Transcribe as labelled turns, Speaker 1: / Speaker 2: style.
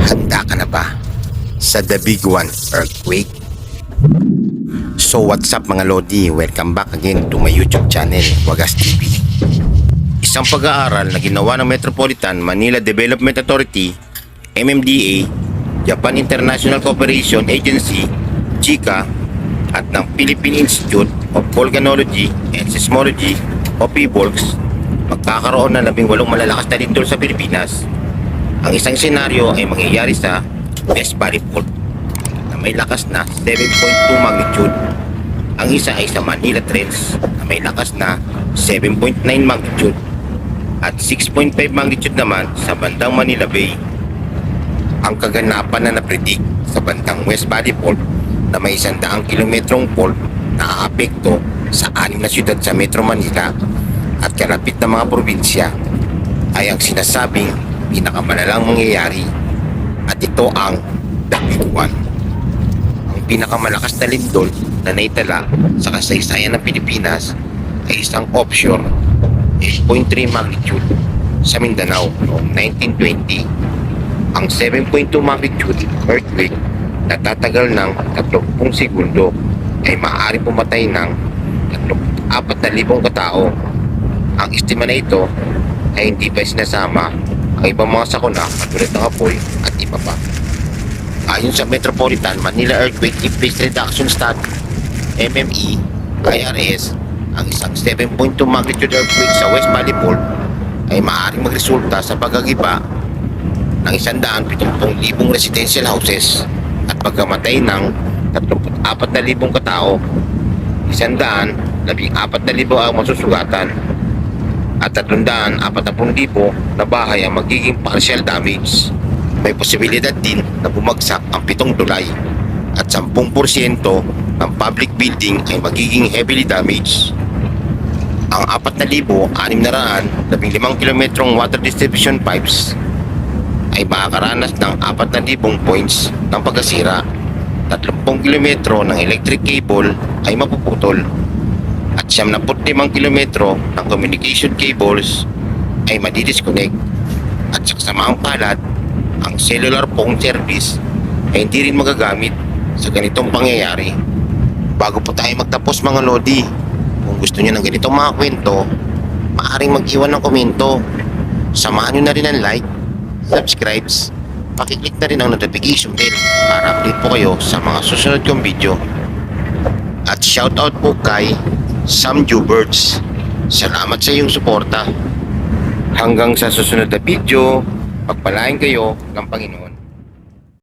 Speaker 1: Handa ka na ba sa The Big One earthquake? So what's up mga Lodi? Welcome back again to my YouTube channel, Wagas TV. Isang pag-aaral na ginawa ng Metropolitan Manila Development Authority, MMDA, Japan International Cooperation Agency, JICA, at ng Philippine Institute of Volcanology and Seismology o PHIVOLCS, magkakaroon ng 18 malalakas na lindol sa Pilipinas. Ang isang senaryo ay mangyayari sa West Valley Fault na may lakas na 7.2 magnitude. Ang isa ay sa Manila Trench na may lakas na 7.9 magnitude at 6.5 magnitude naman sa bandang Manila Bay. Ang kaganapan na napredict sa bandang West Valley Fault na may 100 kilometrong fault na aapekto sa 6 na syudad sa Metro Manila at kalapit na mga probinsya ay ang sinasabing pinakamalalang mangyayari, at ito ang The Big One. Ang pinakamalakas na lindol na naitala sa kasaysayan ng Pilipinas ay isang offshore 8.3 magnitude sa Mindanao noong 1920. Ang 7.2 magnitude earthquake na tatagal ng 30 segundo ay maaaring pumatay ng 4,000 katao. Ang estima na ito ay hindi pa sinasama ang ibang mga sakuna katulad ng apoy at iba pa. Ayon sa Metropolitan Manila Earthquake Impact Reduction Study, MME, IRS, ang isang 7.2 magnitude earthquake sa West Valley Fault ay maaaring magresulta sa pagkagiba ng 170,000 residential houses at pagkamatay ng 34,000 katao, 114,000 ang masusugatan, at 340,000 na bahay ang magiging partial damage. May posibilidad din na bumagsak ang 7 tulay at 10% ng public building ay magiging heavily damaged. Ang 4,615 kilometrong water distribution pipes ay makakaranas ng 4,000 points ng pagkasira. 30 kilometro ng electric cable ay mapuputol at 75 kilometro ng communication cables ay madidisconnect, at sa kasamaang palad, ang cellular phone service ay hindi rin magagamit sa ganitong pangyayari. Bago po tayo magtapos mga Lodi, kung gusto nyo ng ganitong mga kwento, maaaring mag-iwan ng komento. Samahan nyo na rin ang like, subscribes, pakiclick na rin ang notification bell para update po kayo sa mga susunod kong video. At shoutout po kay Sam Jubirds. Salamat sa iyong suporta. Hanggang sa susunod na video, pagpalain kayo ng Panginoon.